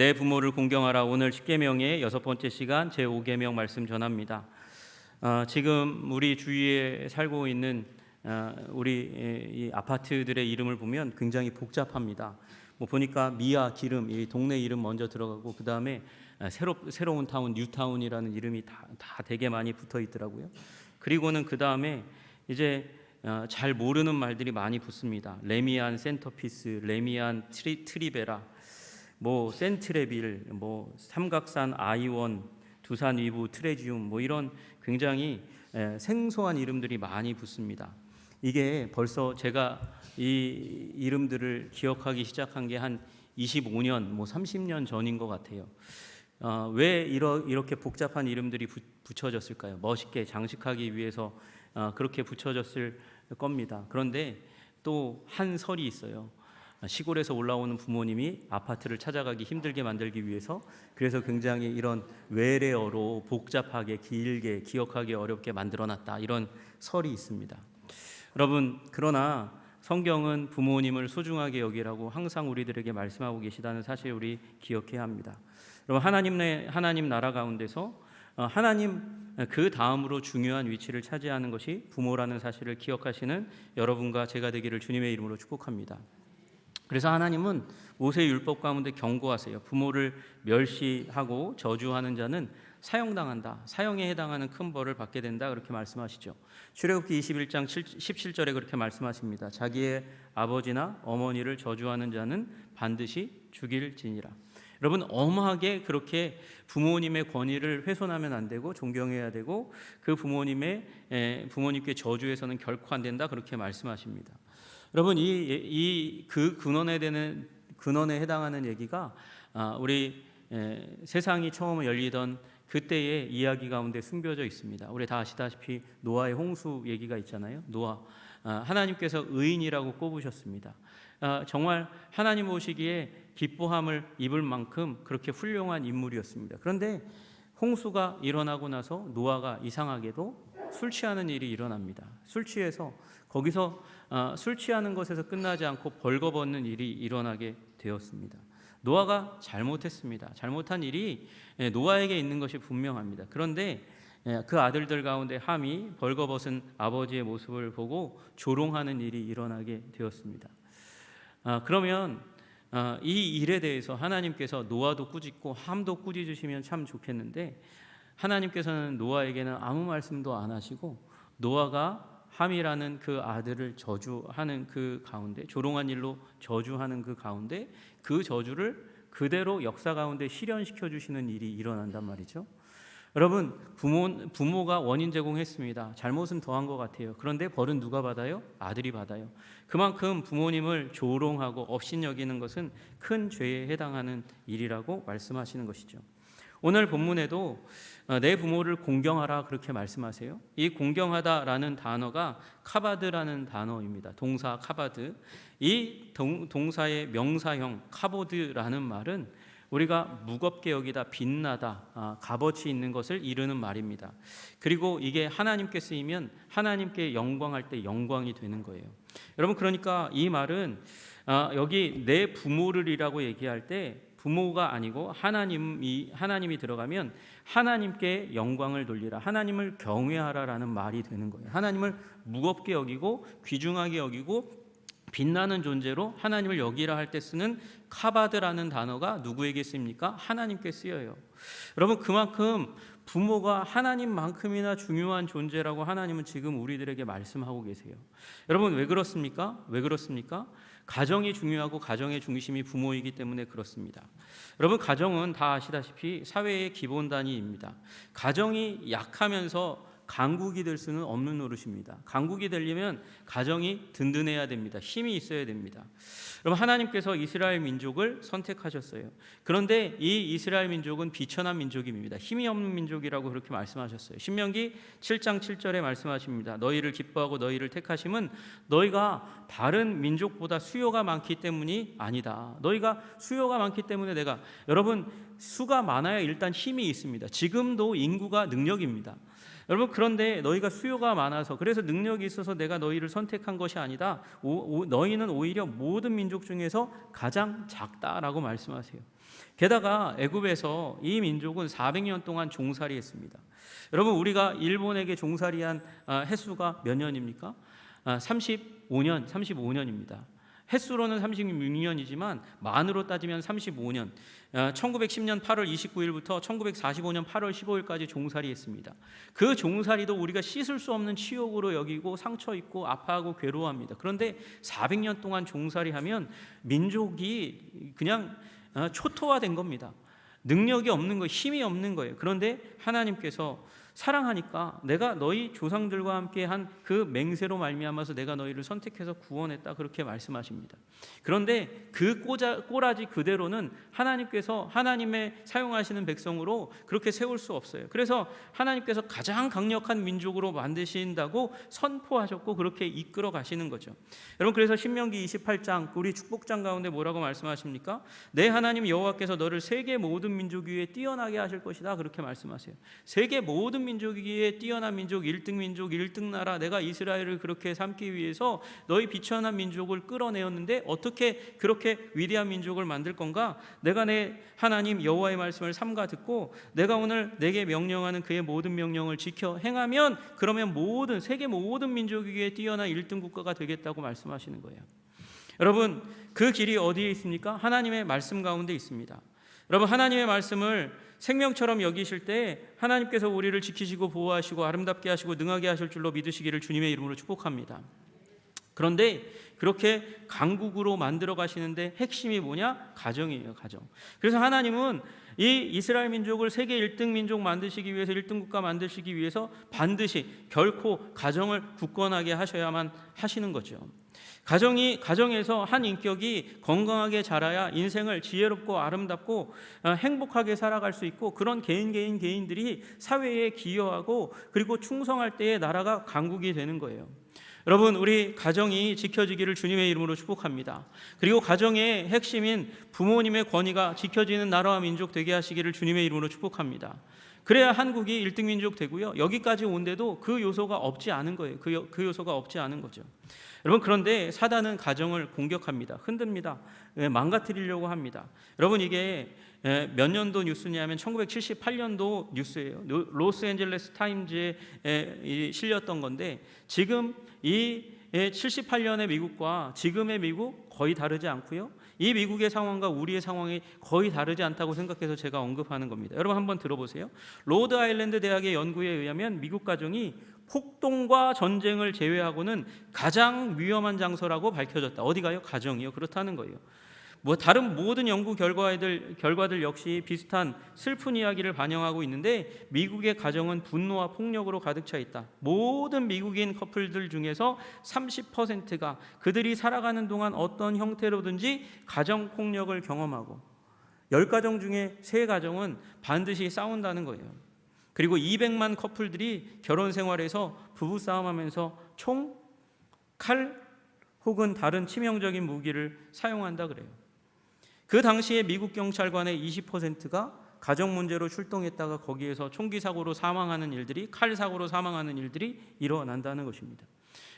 내 부모를 공경하라. 오늘 10계명의 여섯 번째 시간 제5계명 말씀 전합니다. 지금 우리 주위에 살고 있는 우리 이 아파트들의 이름을 보면 굉장히 복잡합니다. 보니까 미아, 기름, 이 동네 이름 먼저 들어가고 그 다음에 새로운 타운, 뉴타운이라는 이름이 다 되게 많이 붙어 있더라고요. 그리고는 그 다음에 이제 잘 모르는 말들이 많이 붙습니다. 레미안 센터피스, 레미안 트리베라, 센트레빌, 삼각산 아이원, 두산 위브, 트레지움, 이런 굉장히 생소한 이름들이 많이 붙습니다. 이게 벌써 제가 이 이름들을 기억하기 시작한 게 한 25년, 30년 전인 것 같아요. 왜 이렇게 복잡한 이름들이 붙여졌을까요? 멋있게 장식하기 위해서 그렇게 붙여졌을 겁니다. 그런데 또 한 설이 있어요. 시골에서 올라오는 부모님이 아파트를 찾아가기 힘들게 만들기 위해서, 그래서 굉장히 이런 외래어로 복잡하게 길게 기억하기 어렵게 만들어놨다, 이런 설이 있습니다. 여러분, 그러나 성경은 부모님을 소중하게 여기라고 항상 우리들에게 말씀하고 계시다는 사실 우리 기억해야 합니다. 여러분, 하나님 나라 가운데서 하나님 그 다음으로 중요한 위치를 차지하는 것이 부모라는 사실을 기억하시는 여러분과 제가 되기를 주님의 이름으로 축복합니다. 그래서 하나님은 모세의 율법 가운데 경고하세요. 부모를 멸시하고 저주하는 자는 사형당한다. 사형에 해당하는 큰 벌을 받게 된다. 그렇게 말씀하시죠. 출애굽기 21장 17절에 그렇게 말씀하십니다. 자기의 아버지나 어머니를 저주하는 자는 반드시 죽일지니라. 여러분, 엄하게 그렇게 부모님의 권위를 훼손하면 안 되고 존경해야 되고, 그 부모님께 저주해서는 결코 안 된다. 그렇게 말씀하십니다. 여러분, 그 근원에 해당하는 얘기가 우리 세상이 처음 열리던 그때의 이야기 가운데 숨겨져 있습니다. 우리 다 아시다시피 노아의 홍수 얘기가 있잖아요. 노아, 하나님께서 의인이라고 꼽으셨습니다. 정말 하나님 보시기에 기뻐함을 입을 만큼 그렇게 훌륭한 인물이었습니다. 그런데 홍수가 일어나고 나서 노아가 이상하게도 술 취하는 일이 일어납니다. 술 취해서 거기서 술 취하는 것에서 끝나지 않고 벌거벗는 일이 일어나게 되었습니다. 노아가 잘못했습니다. 잘못한 일이 노아에게 있는 것이 분명합니다. 그런데 그 아들들 가운데 함이 벌거벗은 아버지의 모습을 보고 조롱하는 일이 일어나게 되었습니다. 그러면 이 일에 대해서 하나님께서 노아도 꾸짖고 함도 꾸짖으시면 참 좋겠는데, 하나님께서는 노아에게는 아무 말씀도 안 하시고 노아가 함이라는 그 아들을 저주하는 그 가운데, 조롱한 일로 저주하는 그 가운데, 그 저주를 그대로 역사 가운데 실현시켜 주시는 일이 일어난단 말이죠. 여러분, 부모가 원인 제공했습니다. 잘못은 더한 것 같아요. 그런데 벌은 누가 받아요? 아들이 받아요. 그만큼 부모님을 조롱하고 업신여기는 것은 큰 죄에 해당하는 일이라고 말씀하시는 것이죠. 오늘 본문에도 내 부모를 공경하라 그렇게 말씀하세요. 이 공경하다라는 단어가 카바드라는 단어입니다. 동사 카바드. 이 동사의 명사형 카보드라는 말은 우리가 무겁게 여기다, 빛나다, 값어치 있는 것을 이르는 말입니다. 그리고 이게 하나님께 쓰이면 하나님께 영광할 때 영광이 되는 거예요. 여러분, 그러니까 이 말은 여기 내 부모를이라고 얘기할 때 부모가 아니고 하나님이 들어가면 하나님께 영광을 돌리라, 하나님을 경외하라라는 말이 되는 거예요. 하나님을 무겁게 여기고 귀중하게 여기고 빛나는 존재로 하나님을 여기라 할 때 쓰는 카바드라는 단어가 누구에게 쓰입니까? 하나님께 쓰여요. 여러분, 그만큼 부모가 하나님만큼이나 중요한 존재라고 하나님은 지금 우리들에게 말씀하고 계세요. 여러분, 왜 그렇습니까? 가정이 중요하고 가정의 중심이 부모이기 때문에 그렇습니다. 여러분, 가정은 다 아시다시피 사회의 기본 단위입니다. 가정이 약하면서 강국이 될 수는 없는 노릇입니다. 강국이 되려면 가정이 든든해야 됩니다. 힘이 있어야 됩니다. 여러분, 하나님께서 이스라엘 민족을 선택하셨어요. 그런데 이 이스라엘 민족은 비천한 민족입니다. 힘이 없는 민족이라고 그렇게 말씀하셨어요. 신명기 7장 7절에 말씀하십니다. 너희를 기뻐하고 너희를 택하심은 너희가 다른 민족보다 수요가 많기 때문이 아니다. 너희가 수요가 많기 때문에 여러분, 수가 많아야 일단 힘이 있습니다. 지금도 인구가 능력입니다. 여러분, 그런데 너희가 수요가 많아서, 그래서 능력이 있어서 내가 너희를 선택한 것이 아니다. 너희는 오히려 모든 민족 중에서 가장 작다라고 말씀하세요. 게다가 애굽에서 이 민족은 400년 동안 종살이했습니다. 여러분, 우리가 일본에게 종살이한 횟수가 몇 년입니까? 35년입니다. 횟수로는 36년이지만 만으로 따지면 35년. 1910년 8월 29일부터 1945년 8월 15일까지 종살이했습니다. 그 종살이도 우리가 씻을 수 없는 치욕으로 여기고 상처 입고 아파하고 괴로워합니다. 그런데 400년 동안 종살이하면 민족이 그냥 초토화된 겁니다. 능력이 없는 거예요. 힘이 없는 거예요. 그런데 하나님께서 사랑하니까 내가 너희 조상들과 함께 한 그 맹세로 말미암아서 내가 너희를 선택해서 구원했다, 그렇게 말씀하십니다. 그런데 그 꼬라지 그대로는 하나님께서 하나님의 사용하시는 백성으로 그렇게 세울 수 없어요. 그래서 하나님께서 가장 강력한 민족으로 만드신다고 선포하셨고 그렇게 이끌어 가시는 거죠. 여러분, 그래서 신명기 28장 우리 축복장 가운데 뭐라고 말씀하십니까? 내 하나님 여호와께서 너를 세계 모든 민족 위에 뛰어나게 하실 것이다, 그렇게 말씀하세요. 세계 모든 민족 위에 뛰어난 민족, 1등 민족, 1등 나라, 내가 이스라엘을 그렇게 삼기 위해서 너희 비천한 민족을 끌어내었는데 어떻게 그렇게 위대한 민족을 만들 건가? 내가 내 하나님 여호와의 말씀을 삼가 듣고 내가 오늘 내게 명령하는 그의 모든 명령을 지켜 행하면 그러면 세계 모든 민족 위에 뛰어난 1등 국가가 되겠다고 말씀하시는 거예요. 여러분, 그 길이 어디에 있습니까? 하나님의 말씀 가운데 있습니다. 여러분, 하나님의 말씀을 생명처럼 여기실 때 하나님께서 우리를 지키시고 보호하시고 아름답게 하시고 능하게 하실 줄로 믿으시기를 주님의 이름으로 축복합니다. 그런데 그렇게 강국으로 만들어 가시는데 핵심이 뭐냐? 가정이에요, 가정. 그래서 하나님은 이 이스라엘 민족을 세계 1등 민족 만드시기 위해서, 1등 국가 만드시기 위해서 반드시 결코 가정을 굳건하게 하셔야만 하시는 거죠. 가정에서 한 인격이 건강하게 자라야 인생을 지혜롭고 아름답고 행복하게 살아갈 수 있고, 그런 개인들이 사회에 기여하고 그리고 충성할 때에 나라가 강국이 되는 거예요. 여러분, 우리 가정이 지켜지기를 주님의 이름으로 축복합니다. 그리고 가정의 핵심인 부모님의 권위가 지켜지는 나라와 민족 되게 하시기를 주님의 이름으로 축복합니다. 그래야 한국이 1등 민족 되고요. 여기까지 온데도 그 요소가 없지 않은 거예요. 그 요소가 없지 않은 거죠. 여러분, 그런데 사단은 가정을 공격합니다. 흔듭니다. 망가뜨리려고 합니다. 여러분, 이게 몇 년도 뉴스냐면 1978년도 뉴스예요. 로스앤젤레스 타임즈에 실렸던 건데, 지금 이 78년의 미국과 지금의 미국 거의 다르지 않고요. 이 미국의 상황과 우리의 상황이 거의 다르지 않다고 생각해서 제가 언급하는 겁니다. 여러분, 한번 들어보세요. 로드 아일랜드 대학의 연구에 의하면 미국 가정이 폭동과 전쟁을 제외하고는 가장 위험한 장소라고 밝혀졌다. 어디가요? 가정이요. 그렇다는 거예요. 다른 모든 연구 결과들 역시 비슷한 슬픈 이야기를 반영하고 있는데, 미국의 가정은 분노와 폭력으로 가득 차 있다. 모든 미국인 커플들 중에서 30%가 그들이 살아가는 동안 어떤 형태로든지 가정 폭력을 경험하고, 10가정 중에 3가정은 반드시 싸운다는 거예요. 그리고 200만 커플들이 결혼 생활에서 부부싸움하면서 총, 칼 혹은 다른 치명적인 무기를 사용한다 그래요. 그 당시에 미국 경찰관의 20%가 가정 문제로 출동했다가 거기에서 총기 사고로 사망하는 일들이, 칼 사고로 사망하는 일들이 일어난다는 것입니다.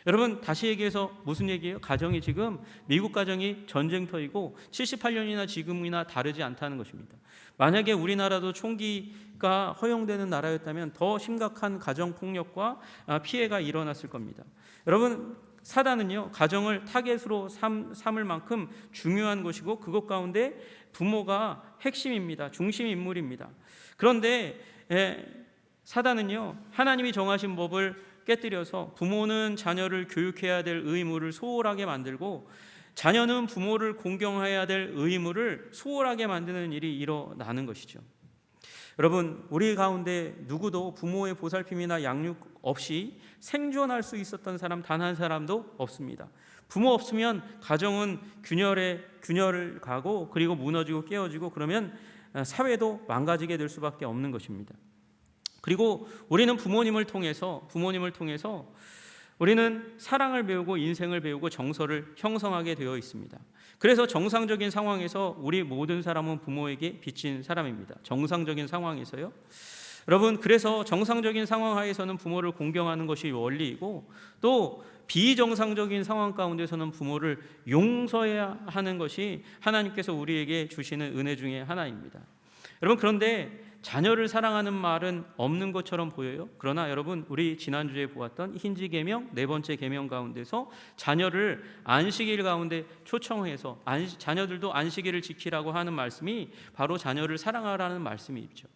여러분, 다시 얘기해서 무슨 얘기예요? 가정이 지금, 미국 가정이 전쟁터이고 78년이나 지금이나 다르지 않다는 것입니다. 만약에 우리나라도 총기가 허용되는 나라였다면 더 심각한 가정 폭력과 피해가 일어났을 겁니다. 여러분, 사단은요, 가정을 타겟으로 삼을 만큼 중요한 것이고, 그것 가운데 부모가 핵심입니다. 중심 인물입니다. 그런데 사단은요, 하나님이 정하신 법을 깨뜨려서 부모는 자녀를 교육해야 될 의무를 소홀하게 만들고, 자녀는 부모를 공경해야 될 의무를 소홀하게 만드는 일이 일어나는 것이죠. 여러분, 우리 가운데 누구도 부모의 보살핌이나 양육 없이 생존할 수 있었던 사람 단 한 사람도 없습니다. 부모 없으면 가정은 균열을 가고, 그리고 무너지고 깨어지고, 그러면 사회도 망가지게 될 수밖에 없는 것입니다. 그리고 우리는 부모님을 통해서 우리는 사랑을 배우고 인생을 배우고 정서를 형성하게 되어 있습니다. 그래서 정상적인 상황에서 우리 모든 사람은 부모에게 빚진 사람입니다. 정상적인 상황에서요. 여러분, 그래서 정상적인 상황 하에서는 부모를 공경하는 것이 원리이고, 또 비정상적인 상황 가운데서는 부모를 용서해야 하는 것이 하나님께서 우리에게 주시는 은혜 중에 하나입니다. 여러분, 그런데 자녀를 사랑하는 말은 없는 것처럼 보여요. 그러나 여러분, 우리 지난주에 보았던 힌지 계명 네 번째 계명 가운데서 자녀를 안식일 가운데 초청해서 자녀들도 안식일을 지키라고 하는 말씀이 바로 자녀를 사랑하라는 말씀이 있죠.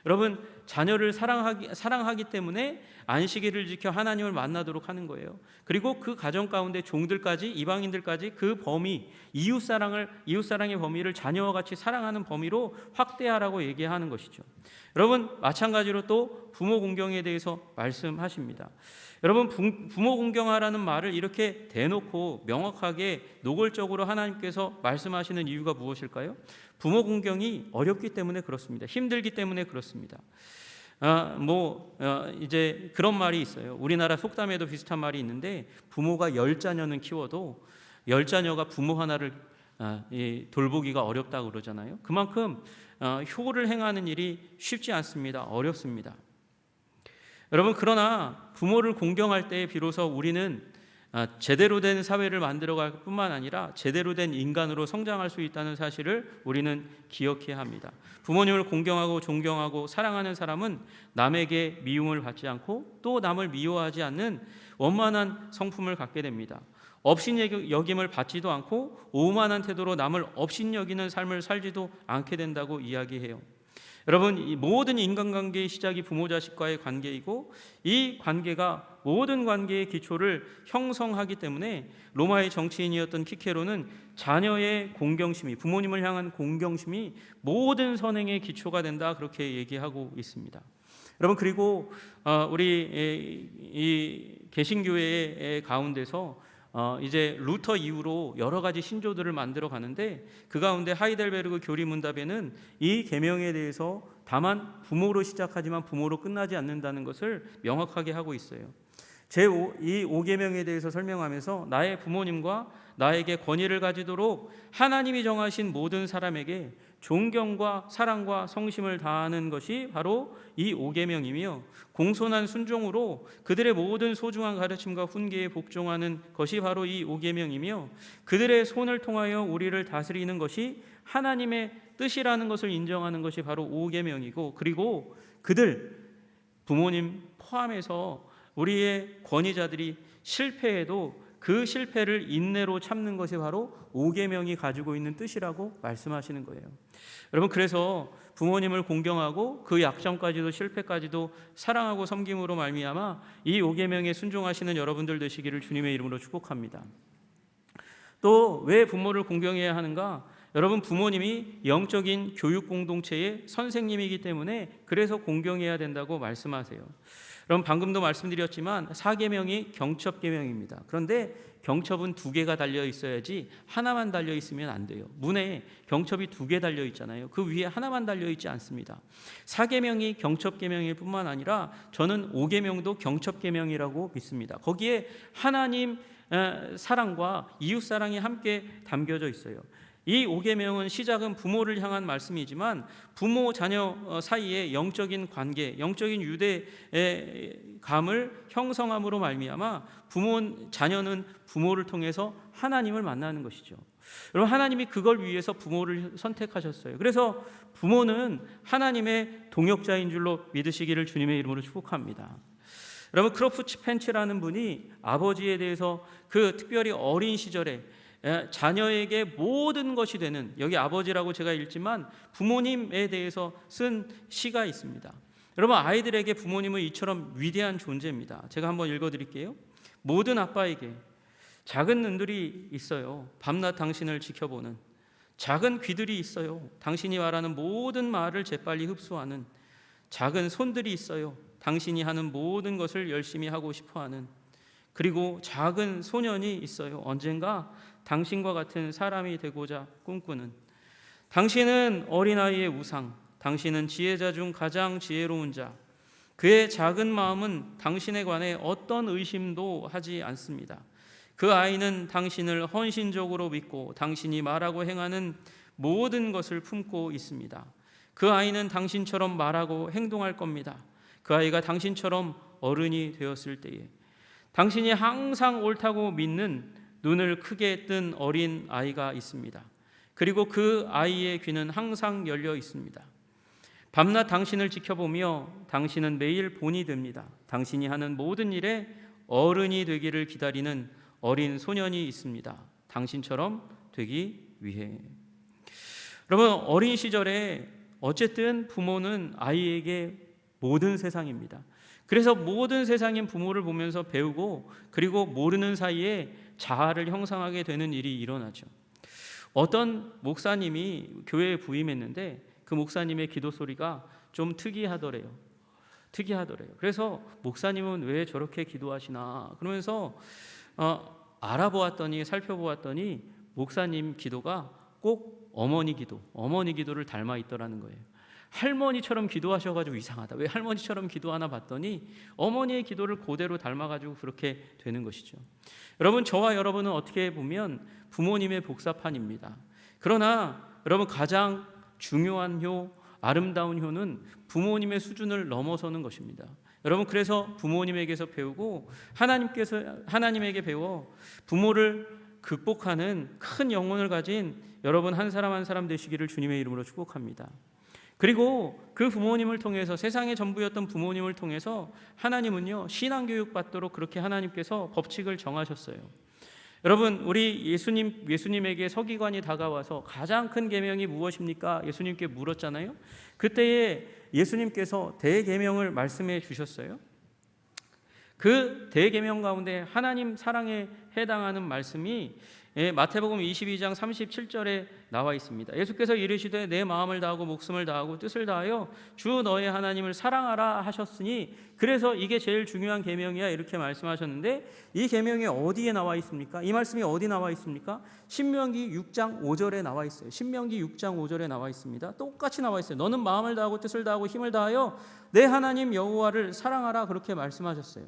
여러분, 자녀를 사랑하기 때문에 안식일을 지켜 하나님을 만나도록 하는 거예요. 그리고 그 가정 가운데 종들까지, 이방인들까지 그 범위, 이웃사랑의 범위를 자녀와 같이 사랑하는 범위로 확대하라고 얘기하는 것이죠. 여러분, 마찬가지로 또 부모 공경에 대해서 말씀하십니다. 여러분, 부모 공경하라는 말을 이렇게 대놓고 명확하게 노골적으로 하나님께서 말씀하시는 이유가 무엇일까요? 부모 공경이 어렵기 때문에 그렇습니다. 힘들기 때문에 그렇습니다. 이제 그런 말이 있어요. 우리나라 속담에도 비슷한 말이 있는데, 부모가 10자녀는 키워도 10자녀가 부모 하나를 돌보기가 어렵다고 그러잖아요. 그만큼 효를 행하는 일이 쉽지 않습니다. 어렵습니다. 여러분, 그러나 부모를 공경할 때 비로소 우리는 제대로 된 사회를 만들어갈 뿐만 아니라 제대로 된 인간으로 성장할 수 있다는 사실을 우리는 기억해야 합니다. 부모님을 공경하고 존경하고 사랑하는 사람은 남에게 미움을 받지 않고 또 남을 미워하지 않는 원만한 성품을 갖게 됩니다. 업신여김을 받지도 않고 오만한 태도로 남을 업신여기는 삶을 살지도 않게 된다고 이야기해요. 여러분, 이 모든 인간관계의 시작이 부모 자식과의 관계이고, 이 관계가 모든 관계의 기초를 형성하기 때문에 로마의 정치인이었던 키케로는 자녀의 공경심이, 부모님을 향한 공경심이 모든 선행의 기초가 된다, 그렇게 얘기하고 있습니다. 여러분, 그리고 우리 이 개신교회 가운데서 이제 루터 이후로 여러 가지 신조들을 만들어 가는데, 그 가운데 하이델베르그 교리문답에는 이 계명에 대해서 다만 부모로 시작하지만 부모로 끝나지 않는다는 것을 명확하게 하고 있어요. 이 5계명에 대해서 설명하면서 나의 부모님과 나에게 권위를 가지도록 하나님이 정하신 모든 사람에게 존경과 사랑과 성심을 다하는 것이 바로 이 5계명이며, 공손한 순종으로 그들의 모든 소중한 가르침과 훈계에 복종하는 것이 바로 이 5계명이며, 그들의 손을 통하여 우리를 다스리는 것이 하나님의 뜻이라는 것을 인정하는 것이 바로 5계명이고, 그리고 그들 부모님 포함해서 우리의 권위자들이 실패해도 그 실패를 인내로 참는 것이 바로 5계명이 가지고 있는 뜻이라고 말씀하시는 거예요. 여러분, 그래서 부모님을 공경하고 그 약점까지도 실패까지도 사랑하고 섬김으로 말미암아 이 5계명에 순종하시는 여러분들 되시기를 주님의 이름으로 축복합니다. 또 왜 부모를 공경해야 하는가? 여러분, 부모님이 영적인 교육 공동체의 선생님이기 때문에 그래서 공경해야 된다고 말씀하세요. 여러분, 방금도 말씀드렸지만 4계명이 경첩계명입니다. 그런데 경첩은 2개가 달려 있어야지 하나만 달려 있으면 안 돼요. 문에 경첩이 2개 달려 있잖아요. 그 위에 하나만 달려 있지 않습니다. 4계명이 경첩계명일 뿐만 아니라 저는 5계명도 경첩계명이라고 믿습니다. 거기에 하나님 사랑과 이웃사랑이 함께 담겨져 있어요. 이 5계명은 시작은 부모를 향한 말씀이지만 부모 자녀 사이의 영적인 관계, 영적인 유대감을 형성함으로 말미암아 자녀는 부모를 통해서 하나님을 만나는 것이죠. 여러분, 하나님이 그걸 위해서 부모를 선택하셨어요. 그래서 부모는 하나님의 동역자인 줄로 믿으시기를 주님의 이름으로 축복합니다. 여러분, 크로프츠 펜츠라는 분이 아버지에 대해서 그 특별히 어린 시절에 자녀에게 모든 것이 되는, 여기 아버지라고 제가 읽지만 부모님에 대해서 쓴 시가 있습니다. 여러분, 아이들에게 부모님은 이처럼 위대한 존재입니다. 제가 한번 읽어드릴게요. 모든 아빠에게 작은 눈들이 있어요. 밤낮 당신을 지켜보는. 작은 귀들이 있어요. 당신이 말하는 모든 말을 재빨리 흡수하는. 작은 손들이 있어요. 당신이 하는 모든 것을 열심히 하고 싶어하는. 그리고 작은 소년이 있어요. 언젠가 당신과 같은 사람이 되고자 꿈꾸는. 당신은 어린아이의 우상, 당신은 지혜자 중 가장 지혜로운 자. 그의 작은 마음은 당신에 관해 어떤 의심도 하지 않습니다. 그 아이는 당신을 헌신적으로 믿고 당신이 말하고 행하는 모든 것을 품고 있습니다. 그 아이는 당신처럼 말하고 행동할 겁니다. 그 아이가 당신처럼 어른이 되었을 때에 당신이 항상 옳다고 믿는 눈을 크게 뜬 어린 아이가 있습니다. 그리고 그 아이의 귀는 항상 열려 있습니다. 밤낮 당신을 지켜보며 당신은 매일 본이 됩니다. 당신이 하는 모든 일에 어른이 되기를 기다리는 어린 소년이 있습니다. 당신처럼 되기 위해. 여러분, 어린 시절에 어쨌든 부모는 아이에게 모든 세상입니다. 그래서 모든 세상인 부모를 보면서 배우고, 그리고 모르는 사이에 자아를 형성하게 되는 일이 일어나죠. 어떤 목사님이 교회에 부임했는데 그 목사님의 기도 소리가 좀 특이하더래요. 그래서 목사님은 왜 저렇게 기도하시나 그러면서 살펴보았더니 목사님 기도가 꼭 어머니 기도를 닮아 있더라는 거예요. 할머니처럼 기도하셔가지고 이상하다. 왜 할머니처럼 기도하나 봤더니 어머니의 기도를 그대로 닮아가지고 그렇게 되는 것이죠. 여러분, 저와 여러분은 어떻게 보면 부모님의 복사판입니다. 그러나 여러분, 가장 중요한 아름다운 효는 부모님의 수준을 넘어서는 것입니다. 여러분, 그래서 부모님에게서 배우고 하나님에게 배워 부모를 극복하는 큰 영혼을 가진 여러분 한 사람 한 사람 되시기를 주님의 이름으로 축복합니다. 그리고 그 부모님을 통해서, 세상의 전부였던 부모님을 통해서 하나님은요, 신앙교육 받도록 그렇게 하나님께서 법칙을 정하셨어요. 여러분, 우리 예수님에게 서기관이 다가와서 가장 큰 계명이 무엇입니까? 예수님께 물었잖아요. 그때에 예수님께서 대계명을 말씀해 주셨어요. 그 대계명 가운데 하나님 사랑에 해당하는 말씀이 마태복음 22장 37절에 나와 있습니다. 예수께서 이르시되 내 마음을 다하고 목숨을 다하고 뜻을 다하여 주 너의 하나님을 사랑하라 하셨으니, 그래서 이게 제일 중요한 계명이야 이렇게 말씀하셨는데, 이 계명이 어디에 나와 있습니까? 이 말씀이 어디 나와 있습니까? 신명기 6장 5절에 나와 있어요. 신명기 6장 5절에 나와 있습니다. 똑같이 나와 있어요. 너는 마음을 다하고 뜻을 다하고 힘을 다하여 내 하나님 여호와를 사랑하라 그렇게 말씀하셨어요.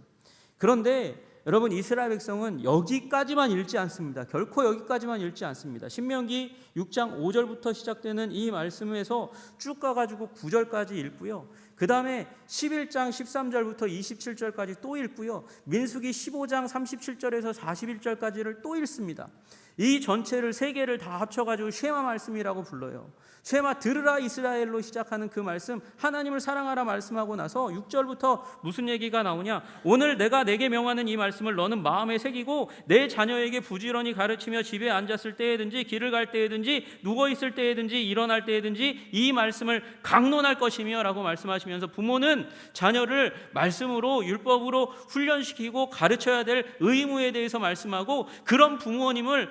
그런데 여러분, 이스라엘 백성은 여기까지만 읽지 않습니다. 결코 여기까지만 읽지 않습니다. 신명기 6장 5절부터 시작되는 이 말씀에서 쭉 가가지고 9절까지 읽고요. 그 다음에 11장 13절부터 27절까지 또 읽고요. 민수기 15장 37절에서 41절까지를 또 읽습니다. 이 전체를 세 개를 다 합쳐가지고 쉐마 말씀이라고 불러요. 쉐마, 들으라 이스라엘로 시작하는 그 말씀, 하나님을 사랑하라 말씀하고 나서 6절부터 무슨 얘기가 나오냐? 오늘 내가 내게 명하는 이 말씀을 너는 마음에 새기고 내 자녀에게 부지런히 가르치며 집에 앉았을 때에든지 길을 갈 때에든지 누워 있을 때에든지 일어날 때에든지 이 말씀을 강론할 것이며 라고 말씀하시면서, 부모는 자녀를 말씀으로 율법으로 훈련시키고 가르쳐야 될 의무에 대해서 말씀하고, 그런 부모님을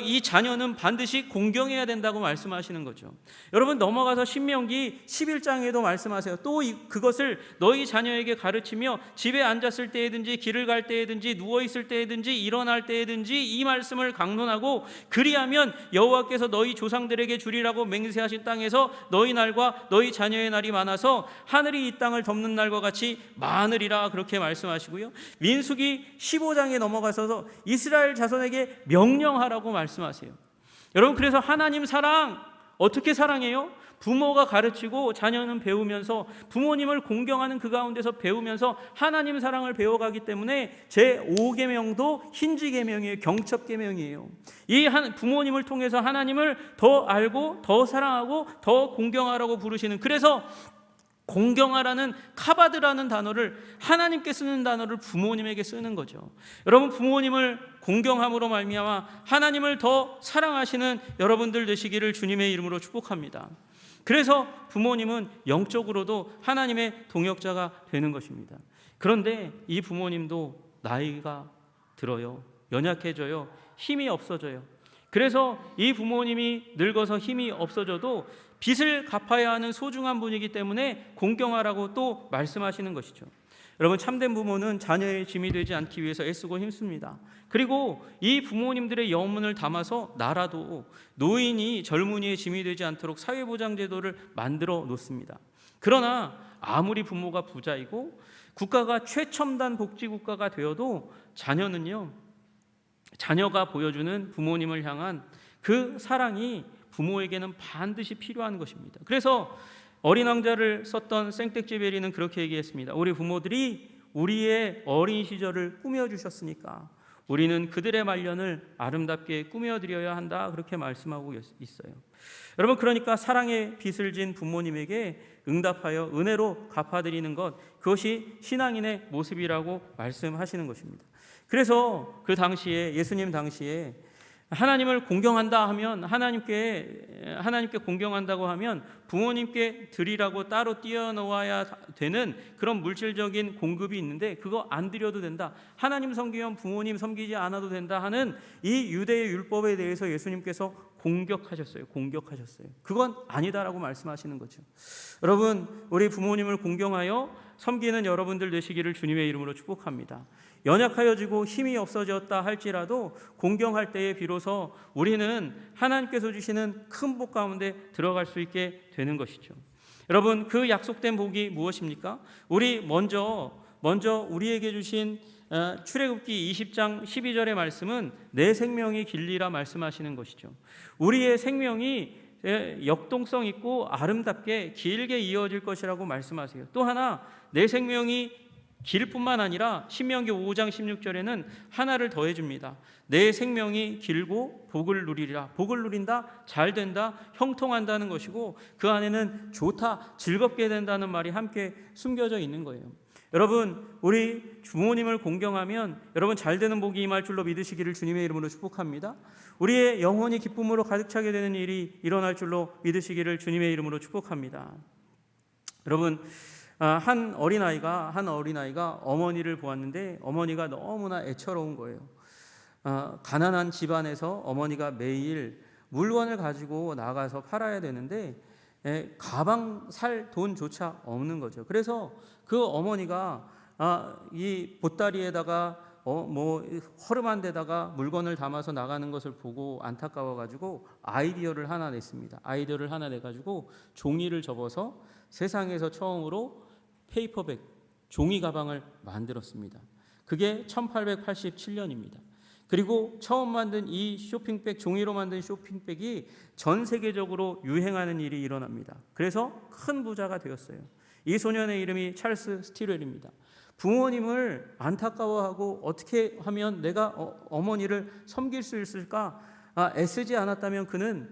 이 자녀는 반드시 공경해야 된다고 말씀하시는 거죠. 여러분, 넘어가서 신명기 11장에도 말씀하세요. 또 그것을 너희 자녀에게 가르치며 집에 앉았을 때에든지 길을 갈 때에든지 누워 있을 때에든지 일어날 때에든지 이 말씀을 강론하고, 그리하면 여호와께서 너희 조상들에게 주리라고 맹세하신 땅에서 너희 날과 너희 자녀의 날이 많아서 하늘이 이 땅을 덮는 날과 같이 많으리라 그렇게 말씀하시고요. 민수기 15장에 넘어가서 이스라엘 자손에게 명령하라고 말씀하세요. 여러분, 그래서 하나님 사랑 어떻게 사랑해요? 부모가 가르치고 자녀는 배우면서, 부모님을 공경하는 그 가운데서 배우면서 하나님 사랑을 배워가기 때문에 제5계명도 힌지계명이에요. 경첩계명이에요. 이 부모님을 통해서 하나님을 더 알고 더 사랑하고 더 공경하라고 부르시는, 그래서 공경하라는 카바드라는 단어를, 하나님께 쓰는 단어를 부모님에게 쓰는 거죠. 여러분, 부모님을 공경함으로 말미암아 하나님을 더 사랑하시는 여러분들 되시기를 주님의 이름으로 축복합니다. 그래서 부모님은 영적으로도 하나님의 동역자가 되는 것입니다. 그런데 이 부모님도 나이가 들어요. 연약해져요. 힘이 없어져요. 그래서 이 부모님이 늙어서 힘이 없어져도 빚을 갚아야 하는 소중한 분이기 때문에 공경하라고 또 말씀하시는 것이죠. 여러분, 참된 부모는 자녀의 짐이 되지 않기 위해서 애쓰고 힘씁니다. 그리고 이 부모님들의 영문을 담아서 나라도 노인이 젊은이의 짐이 되지 않도록 사회보장제도를 만들어 놓습니다. 그러나 아무리 부모가 부자이고 국가가 최첨단 복지국가가 되어도 자녀가 보여주는 부모님을 향한 그 사랑이 부모에게는 반드시 필요한 것입니다. 그래서 어린 왕자를 썼던 생텍쥐베리는 그렇게 얘기했습니다. 우리 부모들이 우리의 어린 시절을 꾸며주셨으니까 우리는 그들의 말년을 아름답게 꾸며드려야 한다, 그렇게 말씀하고 있어요. 여러분, 그러니까 사랑의 빚을 진 부모님에게 응답하여 은혜로 갚아드리는 것, 그것이 신앙인의 모습이라고 말씀하시는 것입니다. 그래서 그 당시에, 예수님 당시에 하나님을 공경한다 하면, 하나님께 공경한다고 하면 부모님께 드리라고 따로 띄어놓아야 되는 그런 물질적인 공급이 있는데 그거 안 드려도 된다, 하나님 섬기면 부모님 섬기지 않아도 된다 하는 이 유대의 율법에 대해서 예수님께서 공격하셨어요. 그건 아니다라고 말씀하시는 거죠. 여러분, 우리 부모님을 공경하여 섬기는 여러분들 되시기를 주님의 이름으로 축복합니다. 연약하여지고 힘이 없어졌다 할지라도 공경할 때에 비로소 우리는 하나님께서 주시는 큰 복 가운데 들어갈 수 있게 되는 것이죠. 여러분, 그 약속된 복이 무엇입니까? 우리 먼저 우리에게 주신 출애굽기 20장 12절의 말씀은 내 생명이 길리라 말씀하시는 것이죠. 우리의 생명이 역동성 있고 아름답게 길게 이어질 것이라고 말씀하세요. 또 하나, 내 생명이 길 뿐만 아니라 신명기 5장 16절에는 하나를 더해 줍니다. 내 생명이 길고 복을 누리리라. 복을 누린다, 잘 된다, 형통한다는 것이고 그 안에는 좋다, 즐겁게 된다는 말이 함께 숨겨져 있는 거예요. 여러분, 우리 부모님을 공경하면 여러분 잘 되는 복이 임할 줄로 믿으시기를 주님의 이름으로 축복합니다. 우리의 영혼이 기쁨으로 가득 차게 되는 일이 일어날 줄로 믿으시기를 주님의 이름으로 축복합니다. 여러분, 한 어린아이가 어머니를 보았는데 어머니가 너무나 애처로운 거예요. 가난한 집안에서 어머니가 매일 물건을 가지고 나가서 팔아야 되는데 가방 살 돈조차 없는 거죠. 그래서 그 어머니가 이 보따리에다가 허름한 데다가 물건을 담아서 나가는 것을 보고 안타까워가지고 아이디어를 하나 내가지고 종이를 접어서 세상에서 처음으로 페이퍼백, 종이 가방을 만들었습니다. 그게 1887년입니다. 그리고 처음 만든 이 쇼핑백, 종이로 만든 쇼핑백이 전 세계적으로 유행하는 일이 일어납니다. 그래서 큰 부자가 되었어요. 이 소년의 이름이 찰스 스티웰입니다. 부모님을 안타까워하고 어떻게 하면 내가 어머니를 섬길 수 있을까 애쓰지 않았다면 그는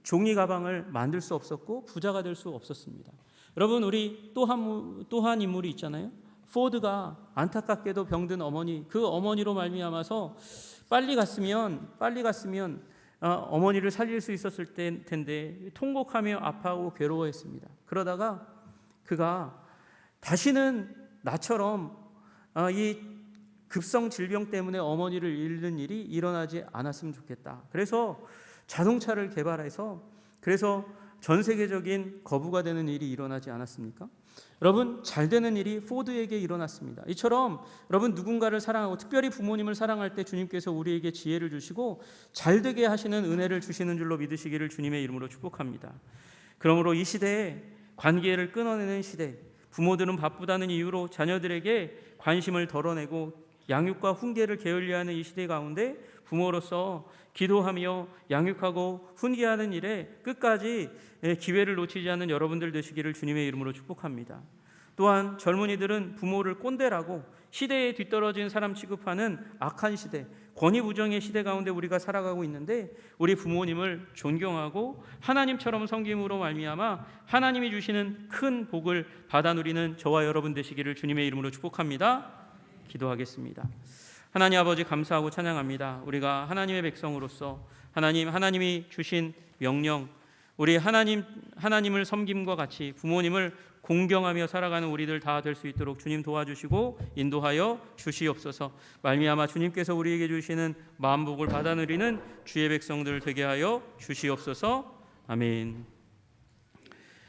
종이 가방을 만들 수 없었고 부자가 될 수 없었습니다. 여러분, 우리 또 한 인물이 있잖아요. 포드가 안타깝게도 병든 어머니, 그 어머니로 말미암아서 빨리 갔으면 어머니를 살릴 수 있었을 텐데 통곡하며 아파하고 괴로워했습니다. 그러다가 그가 다시는 나처럼 이 급성 질병 때문에 어머니를 잃는 일이 일어나지 않았으면 좋겠다. 그래서 자동차를 개발해서 전 세계적인 거부가 되는 일이 일어나지 않았습니까? 여러분, 잘 되는 일이 포드에게 일어났습니다. 이처럼 여러분, 누군가를 사랑하고 특별히 부모님을 사랑할 때 주님께서 우리에게 지혜를 주시고 잘 되게 하시는 은혜를 주시는 줄로 믿으시기를 주님의 이름으로 축복합니다. 그러므로 이 시대에 관계를 끊어내는 시대, 부모들은 바쁘다는 이유로 자녀들에게 관심을 덜어내고 양육과 훈계를 게을리하는 이 시대 가운데 부모로서 기도하며 양육하고 훈계하는 일에 끝까지 기회를 놓치지 않는 여러분들 되시기를 주님의 이름으로 축복합니다. 또한 젊은이들은 부모를 꼰대라고 시대에 뒤떨어진 사람 취급하는 악한 시대, 권위부정의 시대 가운데 우리가 살아가고 있는데 우리 부모님을 존경하고 하나님처럼 섬김으로 말미암아 하나님이 주시는 큰 복을 받아 누리는 저와 여러분 되시기를 주님의 이름으로 축복합니다. 기도하겠습니다. 하나님 아버지, 감사하고 찬양합니다. 우리가 하나님의 백성으로서 하나님이 주신 명령, 우리 하나님을 섬김과 같이 부모님을 공경하며 살아가는 우리들 다 될 수 있도록 주님 도와주시고 인도하여 주시옵소서. 말미암아 주님께서 우리에게 주시는 만복을 받아 누리는 주의 백성들 되게 하여 주시옵소서. 아멘.